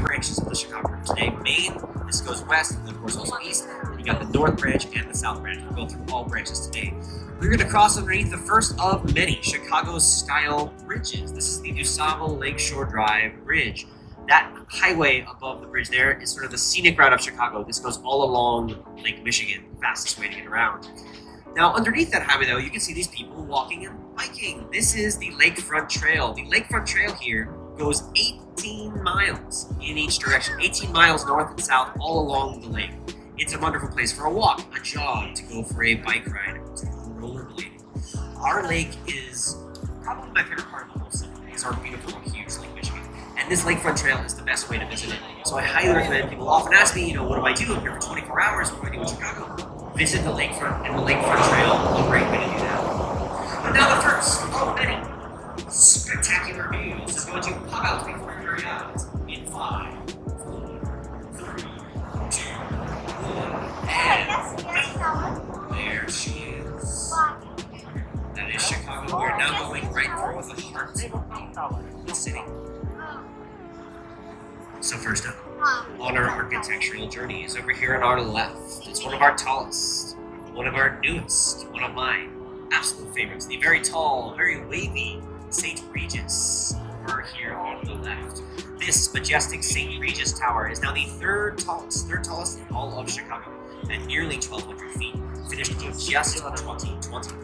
branches of the Chicago River today. Main, this goes west, and of course also east. And you got the north branch and the south branch. We'll go through all branches today. We're going to cross underneath the first of many Chicago-style bridges. This is the DuSable Lakeshore Drive Bridge. That highway above the bridge there is sort of the scenic route of Chicago. This goes all along Lake Michigan, the fastest way to get around. Now, underneath that highway, though, you can see these people walking and biking. This is the Lakefront Trail. The Lakefront Trail here goes 18 miles in each direction, 18 miles north and south, all along the lake. It's a wonderful place for a walk, a jog, to go for a bike ride, to go rollerblading. Our lake is probably my favorite part of the whole city. It's our beautiful, huge Lake Michigan. And this Lakefront Trail is the best way to visit it. So I highly recommend. People often ask me, what do I do? I'm here for 24 hours. What do I do in Chicago? Visit the lakefront, and the Lakefront Trail is a great way to do that. But now the first of many spectacular views is going to pop out before your very eyes in 5, 4, 3, 2, 1, and there she is. That is Chicago. We're now going right through the heart of the city. So first up, on our architectural journeys, over here on our left, it's one of our tallest, one of our newest, one of my absolute favorites, the very tall, very wavy St. Regis, over here on the left. This majestic St. Regis Tower is now the third tallest in all of Chicago, at nearly 1,200 feet, finished in just 2020.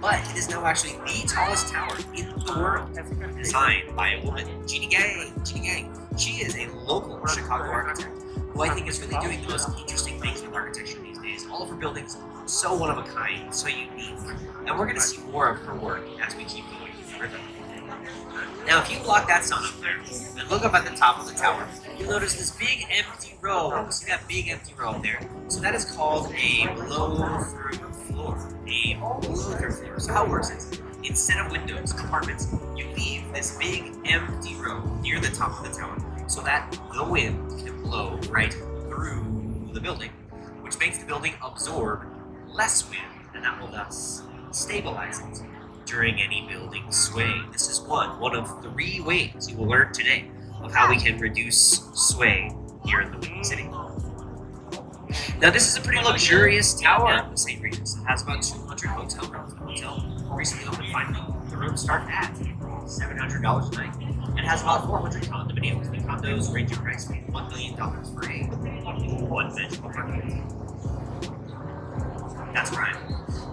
But it is now actually the tallest tower in the world, designed by a woman, Jeannie Gang. She is a local Chicago architect who I think is really doing the most interesting things with architecture these days. All of her buildings so one of a kind, so unique. And we're going to see more of her work as we keep going further. Now, if you block that sun up there and look up at the top of the tower, you'll notice this big empty row. See that big empty row up there? So that is called a blow-through floor. A blow-through floor. So how it works is, instead of windows, compartments, you leave this big empty row near the top of the tower so that the wind can blow right through the building, which makes the building absorb less wind, and that will thus stabilize it during any building sway. This is one of 3 ways you will learn today of how we can reduce sway here in the Windy City. Now, this is a pretty luxurious tower, the St. Regis. It has about 200 hotel rooms. The hotel recently opened finally. The rooms start at $700 a night. It has about 400 condominiums. The condos range in price from $1 million for a one-bedroom apartment. That's right.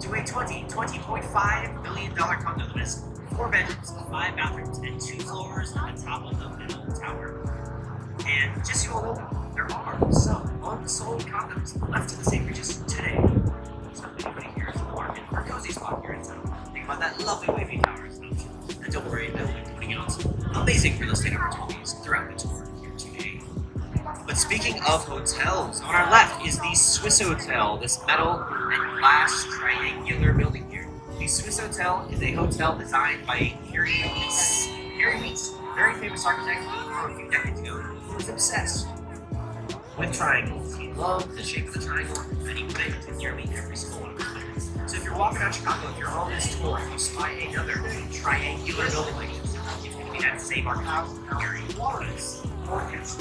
To a $20.5 million condo that has 4 bedrooms, 5 bathrooms, and 2 floors at the top of the middle tower. And just so you all know, there are some unsold condos left in the St. Regis today. So if anybody here is in the market for a cozy spot here in town, think about that lovely wavy tower as an option. And don't worry, they'll be putting out amazing real estate opportunities throughout the tour here today. But speaking of hotels, on our left is the Swiss Hotel, this metal and glass triangular building here. The Swiss Hotel is a hotel designed by Harry Mies. Harry Mies, very famous architect from a few decades ago, who was obsessed with triangles. He loved the shape of the triangle, and he put it in nearly every single one of his buildings. So if you're walking around Chicago, if you're on this tour, and you spy another triangular building like this, it's going to be that same architect, Harry Mies.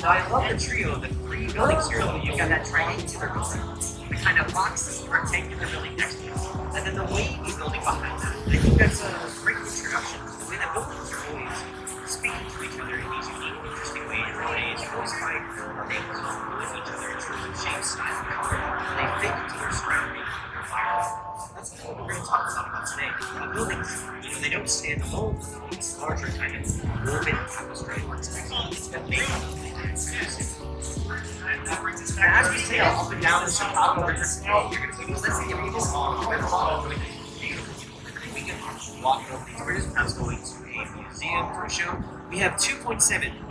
Now, I love the trio of the 3 buildings here. You've got that triangular building, the kind of box rectangular building next to it, and then the wavy building behind that. I think that's a great introduction to the way that buildings are always speaking to each other in these unique, interesting ways. Nowadays, you always find they complement each other in terms of shape, style, and color. They fit into their surrounding, their environment. That's what we're going to talk about today. Buildings, they don't stand alone. It's larger kind of urban tapestry that make and as we sail up and down the Chicago River today, you're going to be listening to this song quite a lot. We can walk over these bridges without going to a museum for a show. We have 2.7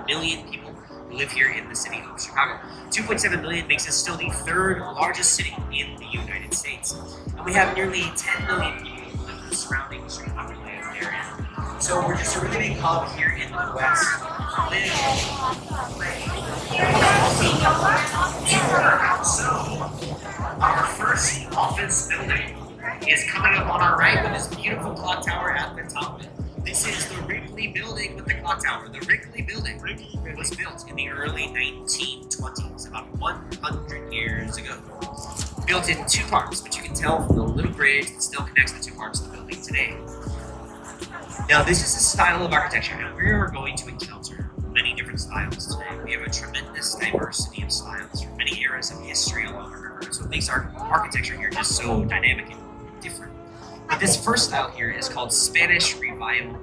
million people who live here in the city of Chicago. 2.7 million makes us still the 3rd largest city in the United States. And we have nearly 10 million people who live in the surrounding Chicagoland area. So we're just a really big hub here in the West. So, our first office building is coming up on our right with this beautiful clock tower at the top of it. This is the Ripley building with the clock clock tower, the Wrigley Building, was built in the early 1920s, about 100 years ago. Built in two parts, but you can tell from the little bridge that still connects the two parts of the building today. Now, this is a style of architecture, and we are going to encounter many different styles today. We have a tremendous diversity of styles from many eras of history along the river, so it makes our architecture here just so dynamic and different. But this first style here is called Spanish Revival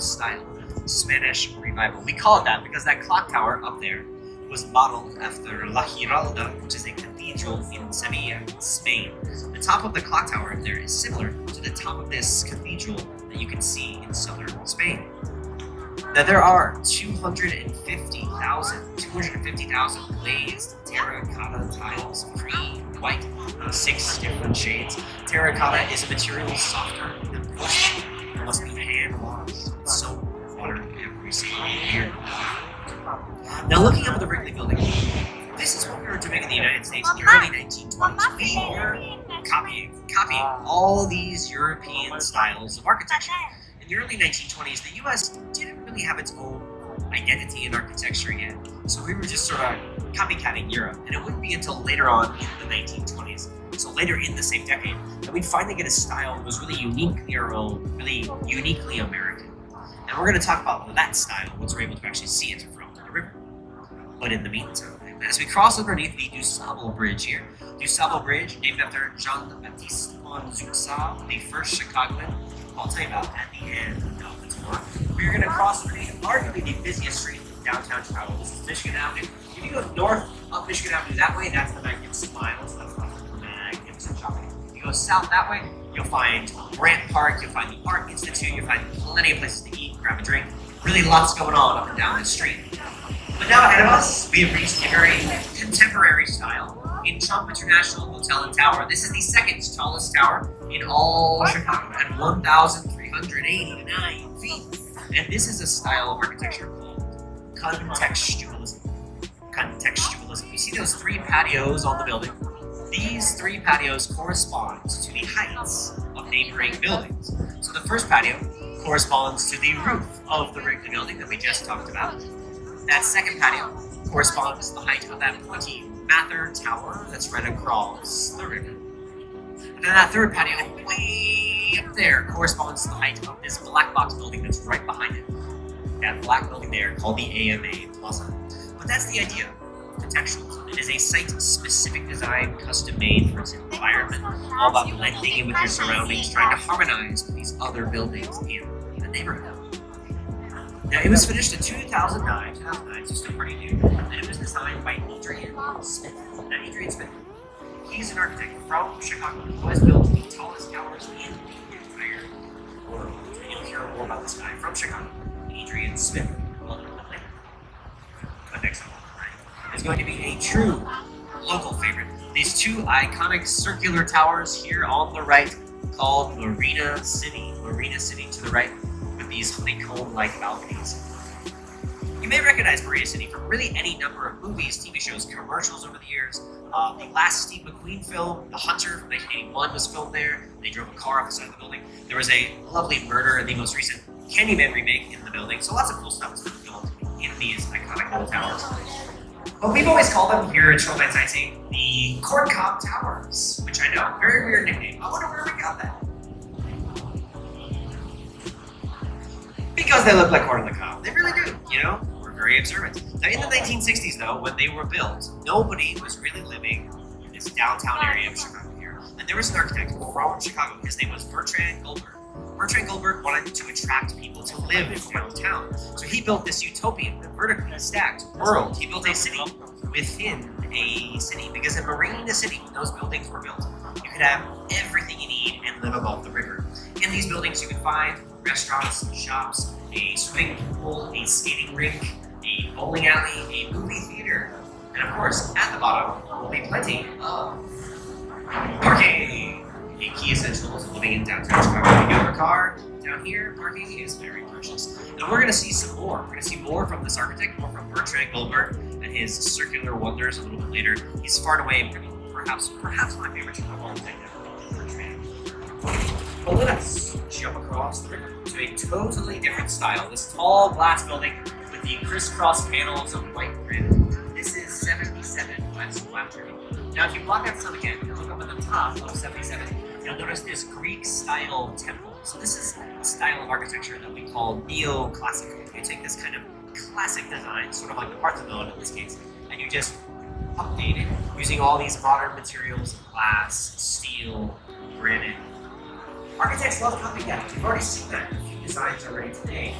style. Spanish Revival. We call it that because that clock tower up there was modeled after La Giralda, which is a cathedral in Sevilla, Spain. The top of the clock tower up there is similar to the top of this cathedral that you can see in southern Spain. Now there are 250,000 glazed terracotta tiles, green, white, 6 different shades. Terracotta is a material softer than porcelain. It must be hand washed with soap and water every single year. Now looking up at the Wrigley Building, this is what we were doing in the United States in the early 1920s. We were copying all these European styles of architecture. In the early 1920s, the US didn't really have its own identity in architecture yet. So we were just sort of copycatting Europe. And it wouldn't be until later on in the 1920s, so later in the same decade, that we'd finally get a style that was really uniquely our own, really uniquely American. And we're going to talk about that style once we're able to actually see it from the river. But in the meantime, as we cross underneath the DuSable Bridge here, DuSable Bridge, named after Jean-Baptiste Monzouxat, the first Chicagoan, I'll tell you about at the end of the tour. We're going to cross underneath arguably the busiest street in downtown Chicago. This is Michigan Avenue. If you go north up Michigan Avenue that way, that's the Magnificent Mile, so that's the Magnificent Shopping. If you go south that way, you'll find Grant Park, you'll find the Art Institute, you'll find plenty of places to eat, grab a drink. Really lots going on up and down this street. But now ahead of us, we have reached a very contemporary style in Trump International Hotel and Tower. This is the second tallest tower in all Chicago at 1,389 feet. And this is a style of architecture called contextualism. Contextualism. You see those 3 patios on the building? These 3 patios correspond to the heights of neighboring buildings. So the first patio corresponds to the roof of the Wrigley Building that we just talked about. That second patio corresponds to the height of that pointy Mather Tower that's right across the river. And then that third patio, way up there, corresponds to the height of this black box building that's right behind it. That black building there called the AMA Plaza. But that's the idea of contextualism. It is a site-specific design, custom-made for its environment, all about blending in with your surroundings, trying to harmonize with these other buildings in the neighborhood. Now, it was finished in 2009, so still pretty new, and it was designed by Adrian Smith. Now, Adrian Smith, he's an architect from Chicago who has built the tallest towers in the entire world. And you'll hear more about this guy from Chicago, Adrian Smith, a little bit later. But next up, is going to be a true local favorite. These 2 iconic circular towers here on the right, called Marina City to the right, with these honeycomb-like balconies. You may recognize Marina City from really any number of movies, TV shows, commercials over the years. The last Steve McQueen film, The Hunter from 1981, was filmed there. They drove a car off the side of the building. There was a lovely murder in the most recent Candyman remake in the building, so lots of cool stuff has been filmed in these iconic little towers. But we've always called them here at Shoreline Sightseeing the Corncob Towers, which I know, very weird nickname. I wonder where we got that. Because they look like corn on the cob. They really do, you know? We're very observant. Now, in the 1960s, though, when they were built, nobody was really living in this downtown area of Chicago here. And there was an architect from Chicago. His name was Bertrand Goldberg. Bertrand Goldberg wanted to attract people to live downtown. So he built this utopian, vertically stacked world. He built a city within a city. Because in Marina City, when those buildings were built, you could have everything you need and live above the river. In these buildings, you could find restaurants, shops, a swimming pool, a skating rink, a bowling alley, a movie theater, and of course, at the bottom will be plenty of parking. A key essential to living in downtown Chicago. If you have a car down here, parking is very precious. And we're going to see some more. We're going to see more from this architect, more from Bertrand Goldberg and his circular wonders a little bit later. He's far and away, perhaps my favorite Chicago architect ever, Bertrand. But let us jump across the river. to a totally different style. This tall glass building with the crisscross panels of white granite. This is 77 West Waterfront. Now, if you block that sun again and look up at the top of 77, you'll notice this Greek-style temple. So this is a style of architecture that we call neoclassical. You take this kind of classic design, sort of like the Parthenon in this case, and you just update it using all these modern materials, glass, steel, granite. Architects love copying that. We've already seen that in a few designs already today.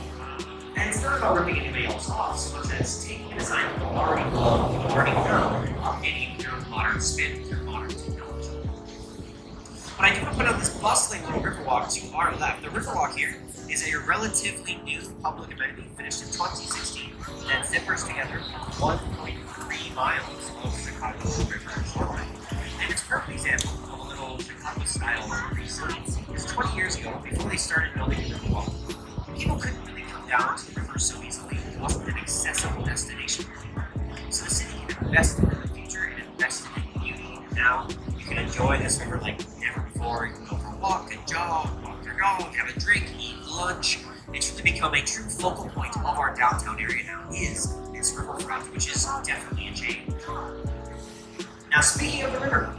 And it's not about ripping anybody else off so much as taking a design that you already love, you already know, and updating your modern spin with your modern technology. But I do want to put out this bustling little Riverwalk to our left. The Riverwalk here is a relatively new public amenity finished in 2016 that zippers together 1.3 miles of Chicago River shoreline. And it's a perfect example of a little Chicago-style resiliency. Because 20 years ago, before they started building the Riverwalk, people couldn't really come down to the river so easily. It wasn't an accessible destination. So the city invested in the future and invested in beauty. And now you can enjoy this river like never before. You can go for a walk, a jog, walk your dog, have a drink, eat lunch. It's really become a true focal point of our downtown area now is this riverfront, which is definitely a change. Now, speaking of the river,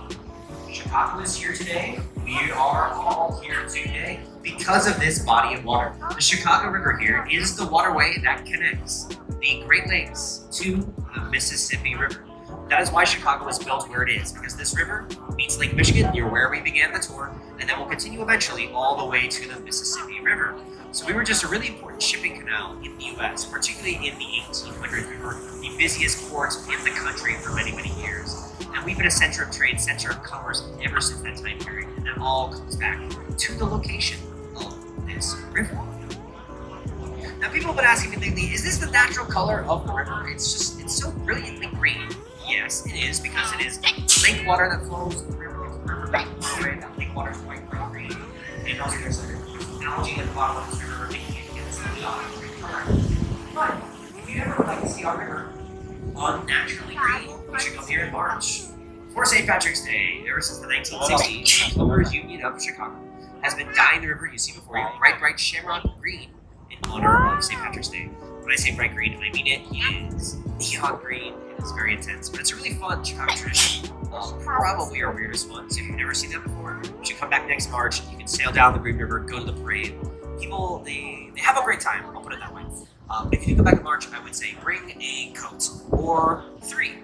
Chicago is here today. We are all here today because of this body of water. The Chicago River here is the waterway that connects the Great Lakes to the Mississippi River. That is why Chicago is built where it is, because this river meets Lake Michigan near where we began the tour, and then will continue eventually all the way to the Mississippi River. So we were just a really important shipping canal in the US, particularly in the 1800s. We were the busiest port in the country for many, many years. And we've been a center of trade, center of commerce ever since that time period. And that all comes back to the location of this river. Now, people have been asking me lately, is this the natural color of the river? It's so brilliantly green. Yes, it is, because it is lake water that flows from the river into the riverbank. That lake water is white, bright green. And also there's algae at the bottom of this river making it get this green color. But if you ever would like to see our river unnaturally green, you should come here in March. For St. Patrick's Day, ever since the 1960s, the Plumbers Union of Chicago has been dyeing the river you see before you bright shamrock green in honor of St. Patrick's Day. When I say bright green, I mean it is neon green. It is very intense, but it's a really fun Chicago tradition. Probably our weirdest one. So if you've never seen that before, you should come back next March. You can sail down the Green River, go to the parade. People, they have a great time. I'll put it that way. If you do come back in March, I would say bring a coat or 3.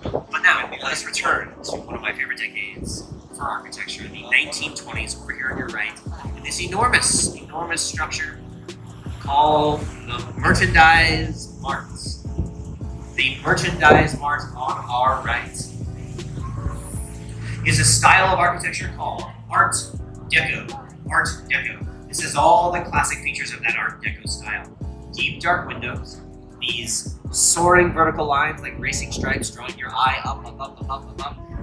But now, let us return to one of my favorite decades for architecture, the 1920s, over here on your right. And this enormous structure called the Merchandise Mart. The Merchandise Mart on our right is a style of architecture called Art Deco. Art Deco. This is all the classic features of that Art Deco style. Deep, dark windows, these soaring vertical lines like racing stripes drawing your eye up.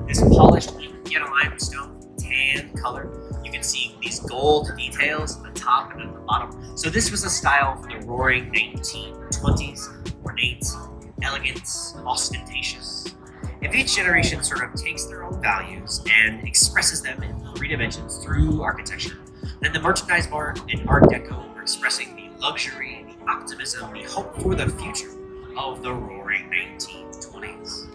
This polished yellow limestone, tan color. You can see these gold details at the top and at the bottom. So this was a style for the roaring 1920s, ornate, elegant, ostentatious. If each generation sort of takes their own values and expresses them in 3 dimensions through architecture, then the Merchandise Mart and Art Deco are expressing the luxury, the optimism, the hope for the future of the roaring 1920s.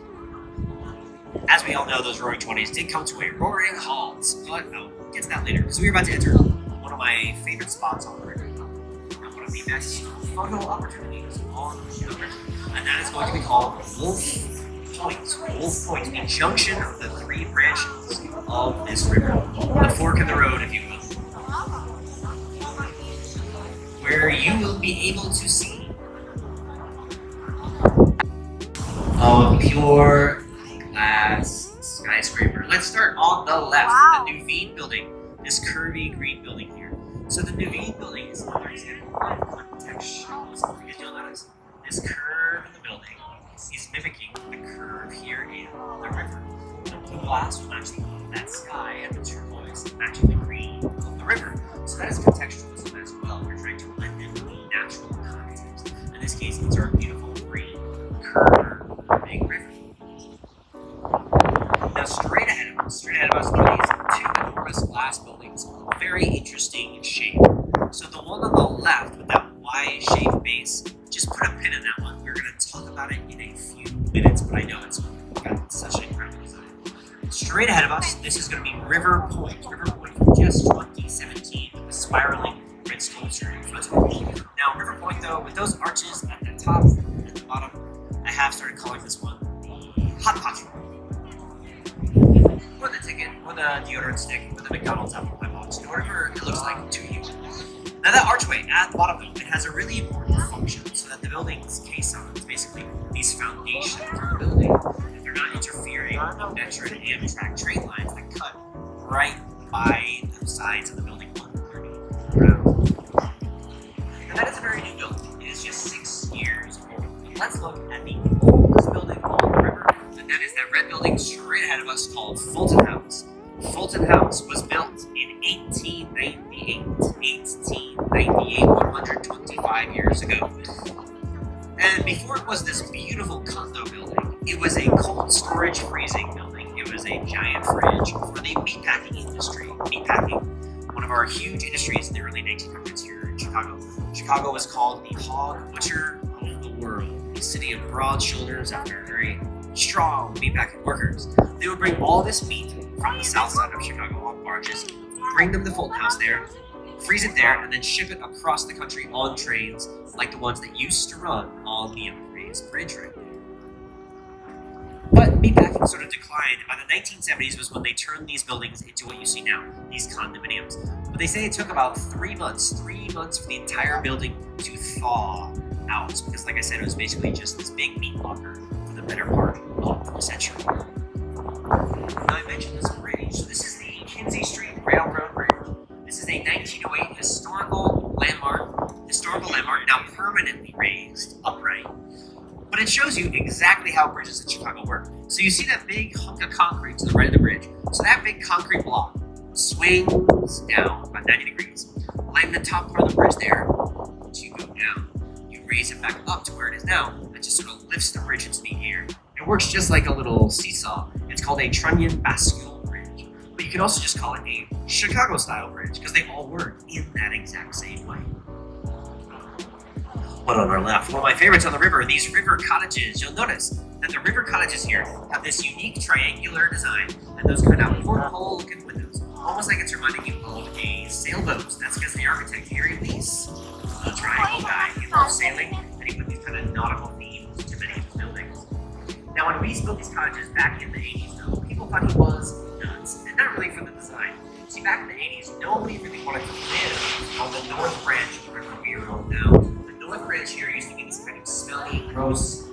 As we all know, those roaring 20s did come to a roaring halt, but I'll get to that later. So we're about to enter one of my favorite spots on the river, and one of the best photo opportunities on the river, and that is going to be called Wolf Point. Wolf Point, the junction of the 3 branches of this river, the fork in the road, if you will, where you will be able to see a pure glass skyscraper. Let's start on the left, the Nuveen building, this curvy green building here. So the Nuveen building is another example of architecture. Something that you'll notice, this curve in the building is mimicking the curve here in the river. The blue glass will match that sky, and the turquoise matching the green of the river. So that is contextualism as well. We're trying to blend in the natural context. In this case, it's our beautiful green curving river. Now, straight ahead of us are these 2 enormous glass buildings of very interesting shape. So the one on about it in a few minutes, but I know it's got such an incredible design. Straight ahead of us, this is going to be River Point. River Point from just 2017, the spiraling red sculpture in front of me. Now, River Point, though, with those arches at the top and at the bottom, I have started calling this one the Hot Pot. Or the ticket, or the deodorant stick, or the McDonald's apple pie box, whatever it looks like to you. Now that archway at the bottom, it has a really important function so that the building's caissons, basically these foundations of the building, they're not interfering with the Metro and Amtrak train lines that cut right by the sides of the building underneath the ground. Now that is a very new building. It is just 6 years old. Let's look at the oldest building on the river, and that is that red building straight ahead of us called Fulton House. Fulton House was built in 1898. 1898, 125 years ago. And before it was this beautiful condo building, it was a cold storage freezing building. It was a giant fridge for the meatpacking industry. Meatpacking, one of our huge industries in the early 1900s here in Chicago. Chicago was called the hog butcher of the world, a city of broad shoulders after very strong meatpacking workers. They would bring all this meat from the south side of Chicago on barges, bring them to Fulton House there, freeze it there, and then ship it across the country on trains like the ones that used to run on the Mies Bridge right there. But meatpacking sort of declined. By the 1970s was when they turned these buildings into what you see now, these condominiums. But they say it took about 3 months for the entire building to thaw out, because like I said, it was basically just this big meat locker for the better part of the century. Now I mentioned this bridge. So this is the Kinsey Street Railroad Bridge. This is a 1908 historical landmark, now permanently raised upright. But it shows you exactly how bridges in Chicago work. So you see that big hunk of concrete to the right of the bridge. So that big concrete block swings down about 90 degrees. Lighten the top part of the bridge there. Once you go down, you raise it back up to where it is now. It just sort of lifts the bridge into the air. It works just like a little seesaw. It's called a trunnion bascule bridge. But you can also just call it a Chicago-style bridge, because they all work in that exact same way. But on our left, one of my favorites on the river, these river cottages. You'll notice that the river cottages here have this unique triangular design, and those kind of porthole-looking windows, almost like it's reminding you of a sailboat. That's because the architect here, Mies, a triangle guy, he loves sailing, and he put these kind of nautical themes to many of his buildings. Now, when Mies built these cottages back in the 80s, though, people thought he was nuts, and not really for the design. See, back in the 80s, nobody really wanted to live on the north branch of the river we are on now. The north branch here used to be this kind of smelly, gross,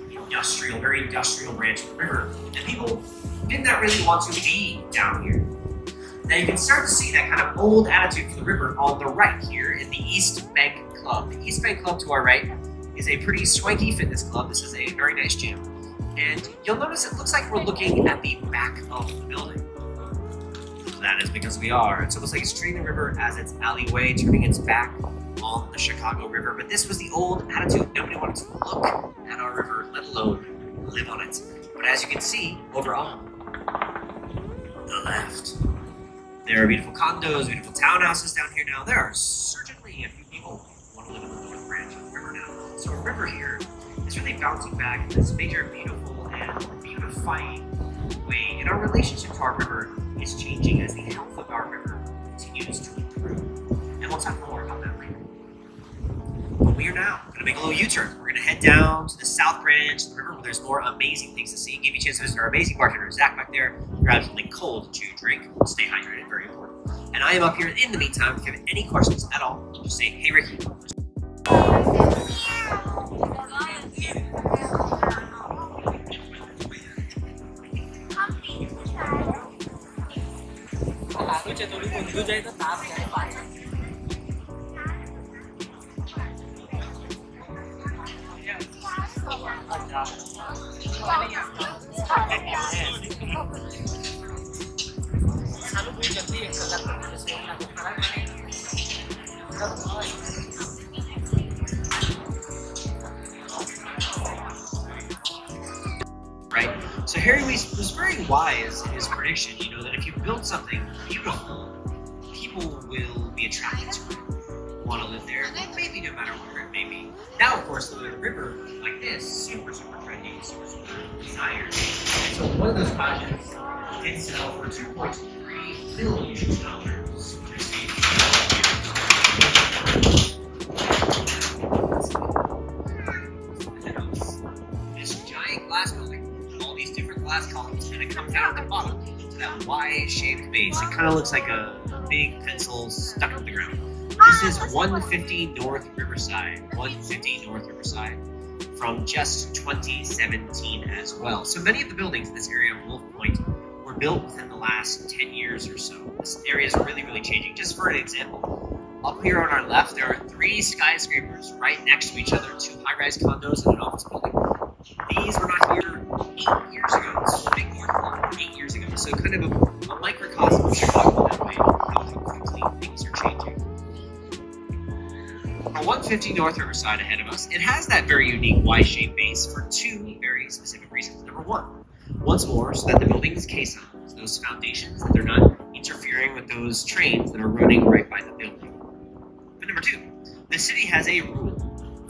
very industrial branch of the river, and people did not really want to be down here. Now you can start to see that kind of old attitude for the river on the right here in the East Bank Club. The East Bank Club to our right is a pretty swanky fitness club. This is a very nice gym. And you'll notice it looks like we're looking at the back of the building. That is because we are. It's almost like it's treating the river as its alleyway, turning its back on the Chicago River. But this was the old attitude. Nobody wanted to look at our river, let alone live on it. But as you can see, over on the left, there are beautiful condos, beautiful townhouses down here now. There are certainly a few people who want to live in the north branch of the river now. So our river here is really bouncing back in this major beautiful and beautifying way. And our relationship to our river is changing as the health of our river continues to improve. And we'll talk more about that later. But we are now going to make a little U-turn. We're going to head down to the south branch of the river where there's more amazing things to see. Give you a chance to visit our amazing bartender, Zach, back there. Grab something cold to drink. Stay hydrated, very important. And I am up here in the meantime. If you have any questions at all, just say, hey, Ricky. Right? So Harry was very wise in his prediction, you know, that if you build something beautiful, people will be attracted to it, want to live there, maybe no matter where it may be. Now, of course, the river like this, super, super trendy. source of desire. So one of those projects did sell for $2.3 billion. This giant glass building, all these different glass columns, and it comes down at the bottom to that Y-shaped base. It kind of looks like a big pencil stuck in the ground. This is 150 North Riverside. 150 North Riverside. From just 2017 as well. So many of the buildings in this area of Wolf Point were built within the last 10 years or so. This area is really, really changing. Just for an example, up here on our left, there are 3 skyscrapers right next to each other, 2 high-rise condos and an office building. These were not here 8 years ago. This is a big North 8 years ago. So kind of a microcosm of Chicago that way, how quickly things are changing. Our 150 North Riverside ahead of us, it has that very unique Y-shaped base for 2 very specific reasons. Number 1, once more, so that the building is caissons, those foundations, that they're not interfering with those trains that are running right by the building. But number 2, the city has a rule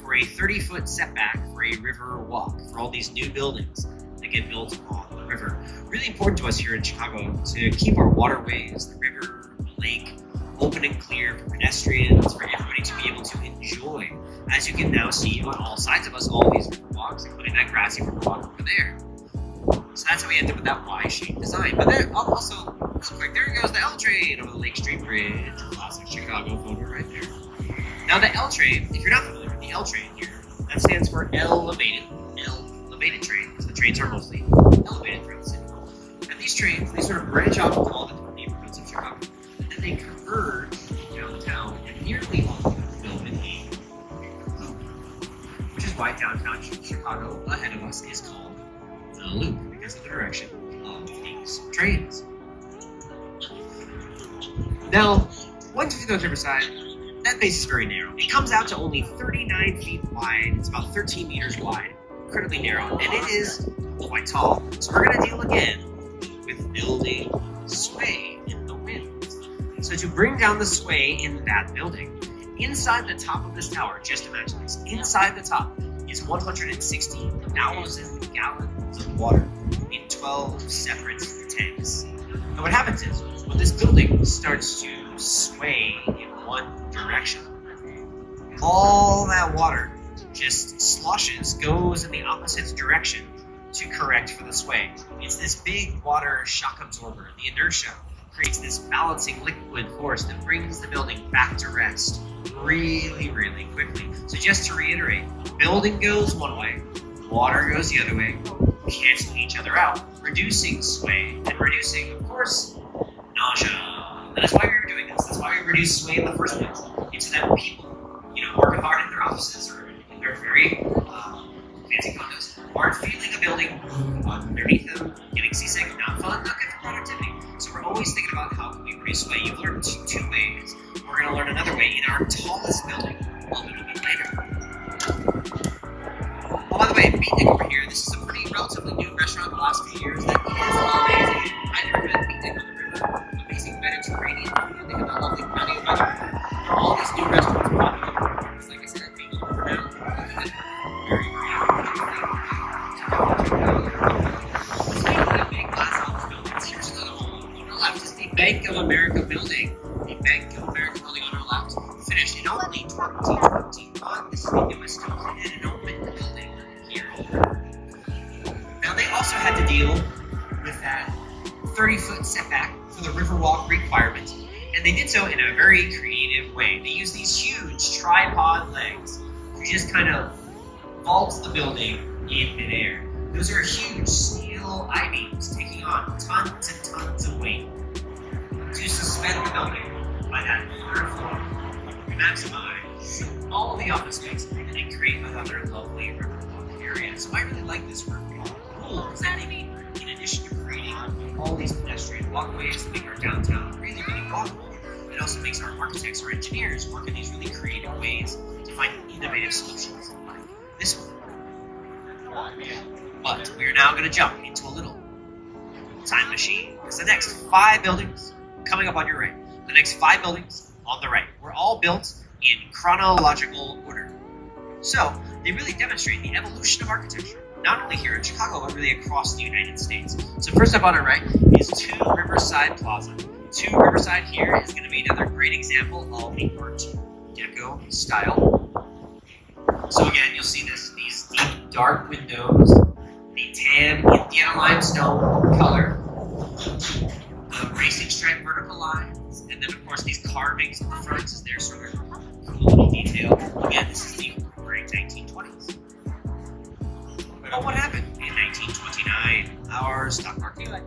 for a 30-foot setback for a river walk, for all these new buildings that get built on the river. Really important to us here in Chicago to keep our waterways, the river, the lake, open and clear for pedestrians, for everybody to be able to enjoy. As you can now see on all sides of us, all these river walks, including that grassy river walk over there. So that's how we end up with that Y-shaped design. But then also, real quick, there goes the L train over the Lake Street Bridge. Classic Chicago photo right there. Now the L train, if you're not familiar with the L train here, that stands for elevated train, because the trains are mostly elevated throughout the city. And these trains, they sort of branch off into all the different neighborhoods of Chicago. And then they converge downtown and nearly all of them build in a loop. Which is why downtown Chicago ahead of us is called the Loop, because of the direction of these trains. Now, 150 North Riverside, that base is very narrow. It comes out to only 39 feet wide. It's about 13 meters wide, incredibly narrow, and it is quite tall. So we're going to deal again with building sway in the wind. So to bring down the sway in that building, inside the top of this tower, just imagine this, inside the top is 160,000 gallons of water in 12 separate tanks. And what happens is, when this building starts to sway in one direction, all that water just sloshes, goes in the opposite direction to correct for the sway. It's this big water shock absorber. The inertia creates this balancing liquid force that brings the building back to rest really, really quickly. So just to reiterate, building goes one way, water goes the other way, canceling each other out, reducing sway, and reducing, of course, nausea. And that's why we were doing this. That's why we reduced sway in the first place. It's so that people, working hard in their offices or in their very fancy condos aren't feeling a building move underneath them, getting seasick, not fun, not good for productivity. So we're always thinking about how can we reduce sway. You've learned two ways. We're going to learn another way in our tallest building a little bit later. Oh, by the way, Beatnik over here, this is a pretty relatively new restaurant in the last few years that is amazing. I never been Beatnik on the river. Amazing Mediterranean food. They have that lovely patio by the river. There are all these new restaurants popping up. Like I said, being on the river now. Very, very speaking of big glass office buildings, here's another one on our left. Is the Bank of America building. The Bank of America building on our left. Finished in only 2021. This is the newest completed and opened building here. Now they also had to deal with that 30-foot setback for the Riverwalk requirement, and they did so in a very creative way. They used these huge tripod legs to just kind of vault the building in midair. Those are huge steel I-beams taking on tons and tons of weight to suspend the building by that third floor. We maximize all the office space and create another lovely Riverwalk area. So I really like this Riverwalk rule because that in addition to creating all these pedestrian walkways that make our downtown really, really walkable, it also makes our architects or engineers work in these really creative ways to find innovative solutions like this one. But we are now going to jump into a little time machine because the next 5 buildings coming up on your right, the next 5 buildings on the right, were all built in chronological order. So they really demonstrate the evolution of architecture not only here in Chicago, but really across the United States. So first up on our right is 2 Riverside Plaza. 2 Riverside here is going to be another great example of the Art Deco style. So again, you'll see these deep, dark windows, the tan Indiana limestone color, the racing stripe vertical lines, and then of course these carvings on the front is their sort of cool little detail. Again, this is the great 1920s. But what happened in 1929? Our stock market crashed.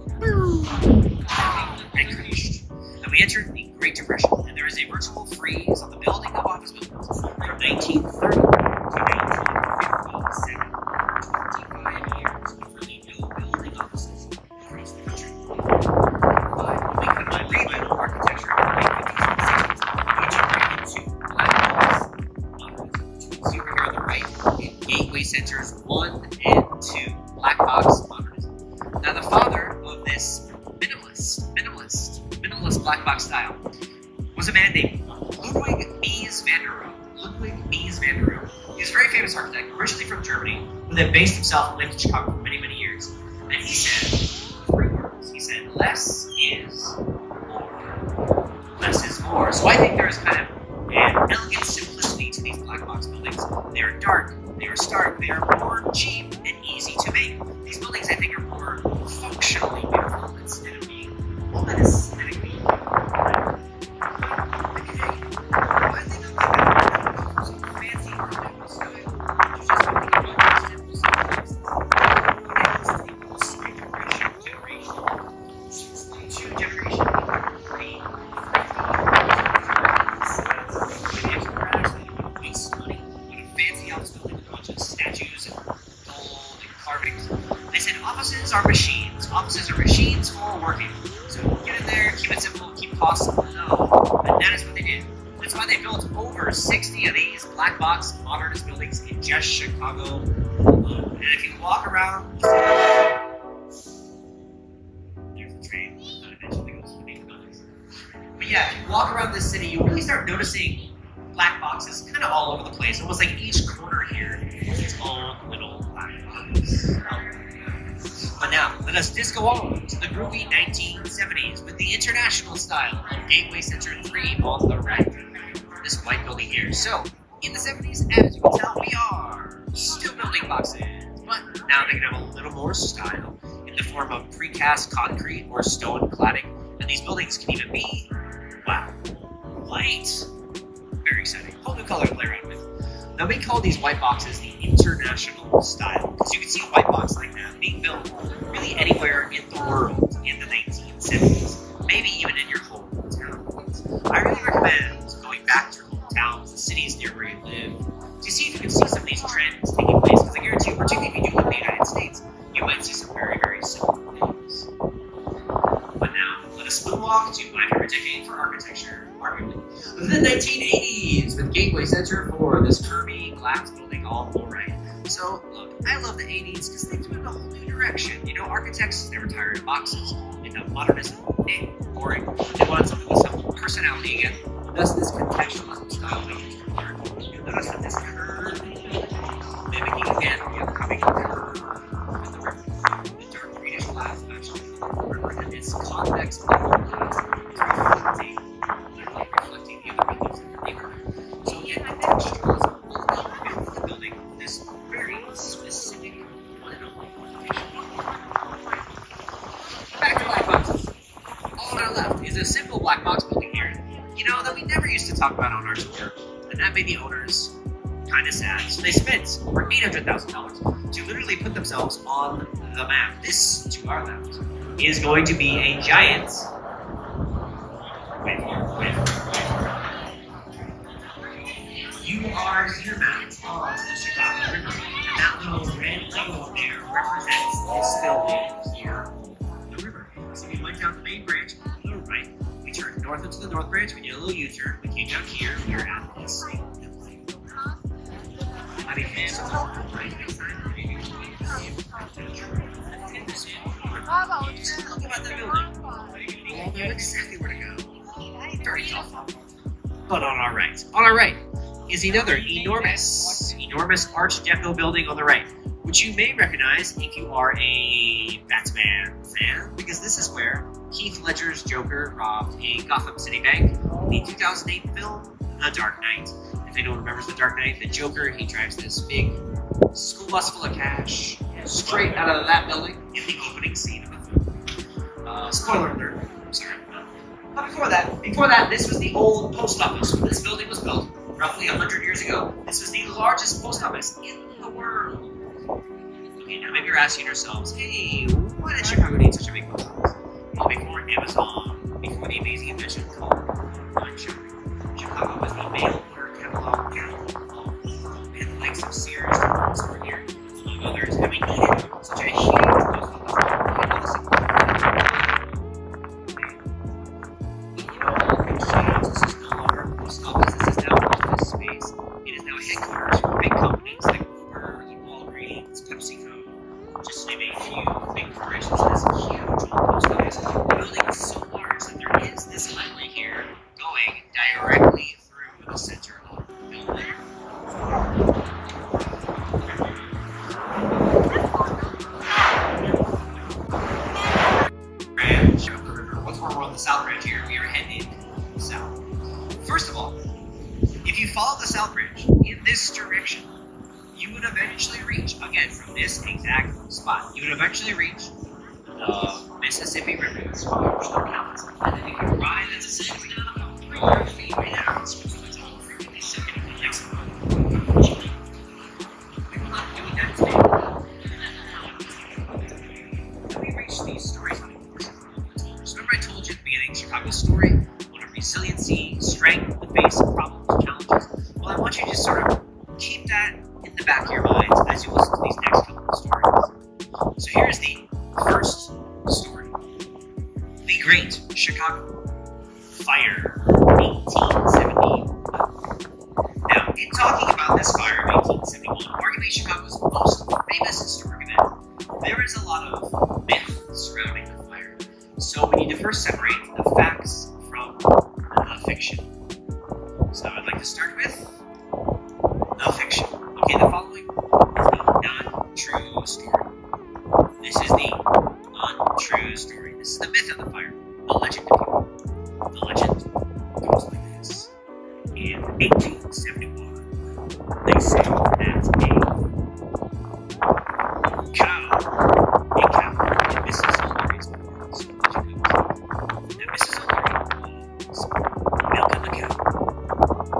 And we entered the Great Depression, and there is a virtual freeze on the building of office buildings from 1930 to 1957. 25 years before the new building offices across the country. We combined revival architecture in the late 50s and 60s, which brought into black box modernism. See over here on the right, in Gateway Centers 1 and 2, black box modernism. Now the father of this minimalist black box style was a man named Ludwig Mies van der Rohe. He was a very famous architect, originally from Germany, who then based himself and lived in Chicago for many, many years. And he said 3 words. He said, less is more. Less is more. So I think there is kind of an elegant simplicity to these black box buildings. They are dark, they are stark, they are more cheap and easy to make. These buildings, I think, are more functionally beautiful instead of being all that aesthetically. Offices are machines for working. So get in there, keep it simple, keep costs low. And that is what they did. That's why they built over 60 of these black box modernist buildings in just Chicago alone. And if you walk around, there's the train that eventually goes to these buildings. But yeah, if you walk around this city, you really start noticing black boxes kind of all over the place. Almost like each corner here is its own little black box. But now, let us disco on to the groovy 1970s with the international style of Gateway Center 3 on the right. This white building here. So, in the 70s, as you can tell, we are still building boxes. But now they can have a little more style in the form of precast concrete or stone cladding. And these buildings can even be, wow, white. Very exciting. Whole new color to play around with. Now we call these white boxes the international style, because you can see a white box like that being built really anywhere in the world in the 1970s, maybe even in your hometown. I really recommend going back to your hometowns, the cities near where you live, to see if you can see some of these trends taking place, because I guarantee you, particularly if you do live in the United States, you might see some very, very similar things. But now, let us moonwalk to my favorite decade for architecture, arguably the 1980s, with Gateway Center for this curvy glass building all right. So, look, I love the 80s because things went in a whole new direction. You know, architects, they were tired of boxes, and now modernism, boring. They wanted something with some personality again. Thus, this contextualism style we used to learn. You'll notice that this curve, mimicking again the upcoming curve in the river. The dark greenish glass actually the river, and its convex glass reflecting the other buildings in the neighborhood. So again, contextualism only the building this very specific one and only location. Back to black boxes. All on our left is a simple black box building here, you know, that we never used to talk about on our tour, and that made the owners kind of sad. So they spent over $800,000 to literally put themselves on the map. This, to our left, is going to be a giant You are your map on the Chicago River, and that little red logo there represents this building here on the river. So if you went down the main branch on the right, we turn north into the north branch, we did a little U-turn, we came down here, we are at this building. I mean, it's a little right next time, maybe just look about that building. You'll know exactly where to go. Very tough. But on our right is another enormous Art Deco building on the right, which you may recognize if you are a Batman fan, because this is where Heath Ledger's Joker robbed a Gotham City bank in the 2008 film, The Dark Knight. If anyone remembers The Dark Knight, the Joker, he drives this big school bus full of cash straight out of that building in the opening scene of the film. Spoiler alert, I'm sorry. But before that, this was the old post office. When this building was built, roughly 100 years ago, this was the largest post office in the world. Okay, now maybe you're asking yourselves, hey, why did Chicago need such a big post office? Well, before Amazon, before the amazing invention called online shipping, Chicago was the mail order catalog capital of the world. We had the likes of Sears and over here, among others, and we needed such a huge post office. This is no longer a post office, this is now office space. It is now headquarters for big companies like Uber, Walgreens, PepsiCo, just to name a few big corporations. This huge old post office. The building is so large that there is this highway here going directly through the center of the building. Branch of the river. Once we're on the South Branch here, we are headed south. First of all, if you follow the South Branch in this direction, you would eventually reach, again, from this exact spot, you would eventually reach the Mississippi River. And then you can ride the Mississippi down about 300 feet right now. It's freaking second of Mexico. We're not doing that today. When we reach these stories, remember I told you at the beginning, Chicago's story, one of resiliency, strength, the face of problems, challenges. Well, I want you to just sort of keep that in the back of your minds as you listen to these next couple of stories. So here's the first story. The Great Chicago Fire, 1871. Now, in talking about this fire of 1871, arguably Chicago's most famous historic event, there is a lot of myth surrounding the fire. So we need to first separate the facts from the fiction. So I'd like to start with the fiction. Okay, the following is the non-true story. This is the untrue story. This is the myth of the fire. The legend, if you will. The legend goes like this. In 1871, they say that a cow in Mrs. O'Leary's farms, that Mrs. O'Leary was milking the cow,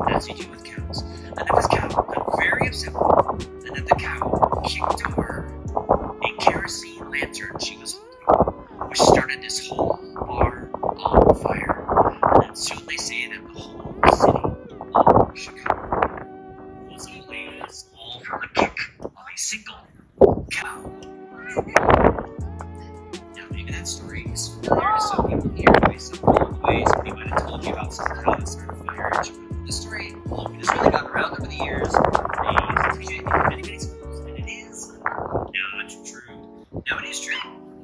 as you do with cows, and that this cow got very upset, and that the cow kicked over a kerosene lantern she was holding, which started this whole bar on fire. And soon they say that the whole city of Chicago was ablaze, all from the kick of a single cow. Now, maybe that story is familiar to some people here. Maybe some along the way, somebody might have told you about some cow that started a fire in Chicago. This story has really gotten around over the years. They teach it in many, many schools, and it is not true. Now, it is true.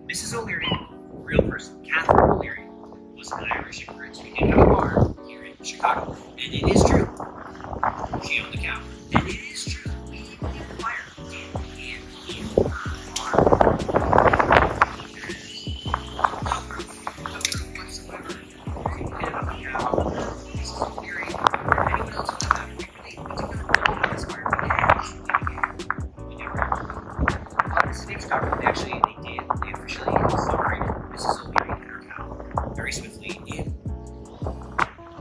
Mrs. O'Leary, a real person, Catherine O'Leary, was an Irish immigrant who did have a farm here in Chicago. And it is true. She owned the cow. And it is true. We put the fire in her farm. There is no proof whatsoever. She did have a cow. Mrs. O'Leary, or anyone else who did that. We do not know how this fire began. We never know. But this is in Chicago. They officially celebrated Mrs. O'Leary and her cow very swiftly in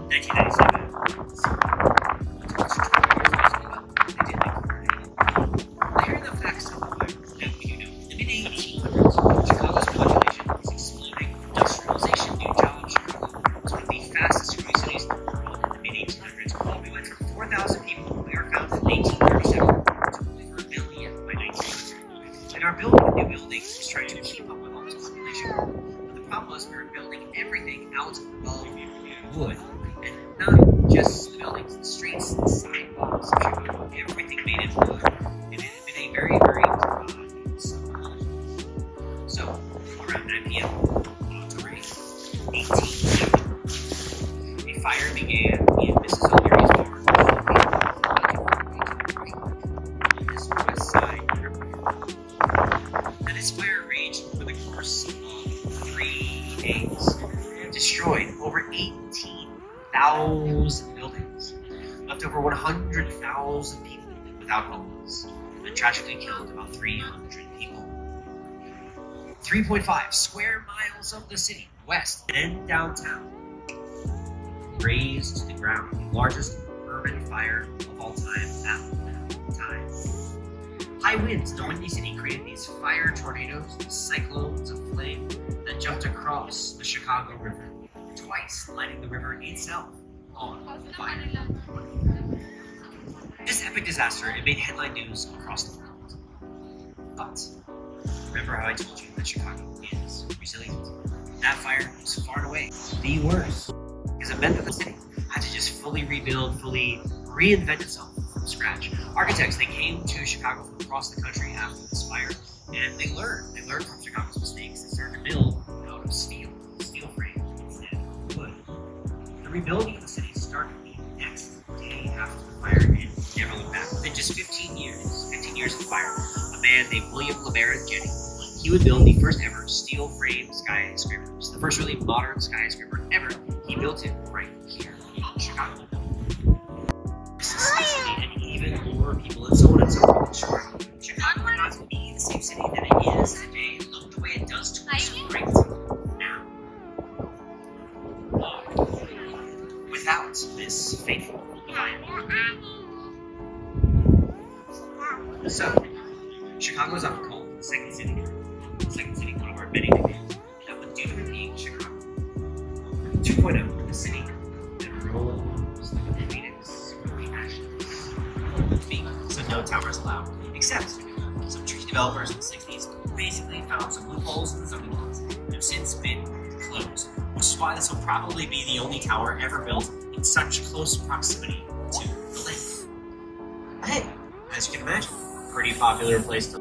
1997. Here are the facts of the fire that we do know. In the mid-1800s, Chicago's population was exploding. Industrialization, new jobs. Chicago was one of the fastest growing cities in the world in the mid-1800s. We went from 4,000 people when we were founded in 1837 to over 1 million by 1900. And our building of new buildings was trying to keep up with all this population. But the problem was we were building everything out of wood. And not just the buildings, the streets, the sidewalks of Chicago, everything made it wood. And it had been a very, very dry summer. So, around 9 p.m. on October 8th, 1870, a fire began in Mrs. O'Leary's farm on this west side of Riverwalk. this fire raged over the course of 3 days and destroyed over 18,000 buildings, left over 100,000 people without homes, and tragically killed about 300 people. 3.5 square miles of the city, west and downtown, razed to the ground, the largest urban fire of all time at that time. High winds in the windy city created these fire tornadoes and cyclones of flame that jumped across the Chicago River, twice lighting the river itself on fire. This epic disaster, it made headline news across the world. But remember how I told you that Chicago is resilient? That fire was far and away the worst, because it meant that the city had to just fully rebuild, fully reinvent itself from scratch. Architects, they came to Chicago from across the country after this fire, and they learned from Chicago's mistakes. They started to build out of steel frames instead of wood. The rebuilding of the city started the next day after the fire and never looked back. Within just 15 years of fire, a man named William LeBaron Jennings, he would build the first ever steel frame skyscrapers. The first really modern skyscraper ever. He built it right here in Chicago. This is the city, and even more people, and so on and so forth. Sure, Chicago might not be the same city that it is today. Look the way it does to us right now. Without this fateful fire. So, Chicago is often called the second city. The second city, one of our many nicknames, that would do with being Chicago. 2.0, the city that rolls like a phoenix from the ashes. So no towers allowed, except some tricky developers in the 60s basically found some loopholes in the zoning laws that have since been closed, which is why this will probably be the only tower ever built in such close proximity to the lake. Hey, as you can imagine, pretty popular place to